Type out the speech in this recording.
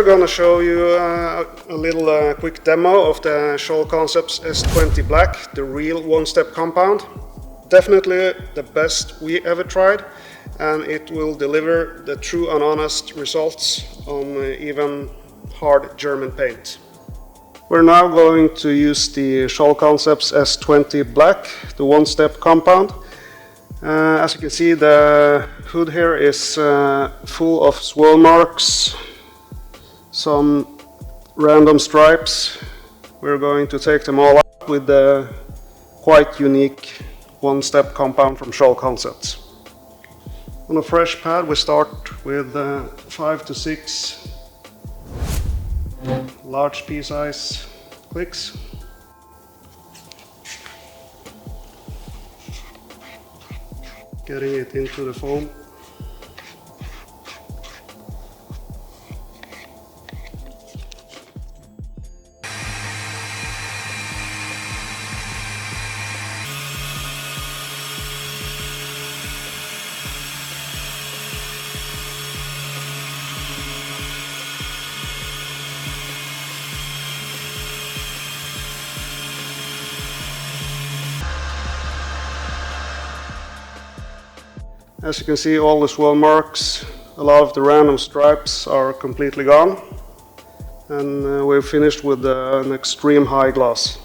going to show you a little quick demo of the SCHOLL-concepts S20 Black, the real one-step compound. Definitely the best we ever tried, and it will deliver the true and honest results on even hard German paint. We're now going to use the SCHOLL-concepts S20 Black, the one-step compound. As you can see, the hood here is full of swirl marks, some random stripes. We're going to take them all out with the quite unique one-step compound from SCHOLL-concepts. On a fresh pad we start with 5 to 6 large pea size clicks. Getting it into the foam. As you can see, all the swirl marks, a lot of the random stripes are completely gone, and we're finished with an extreme high gloss.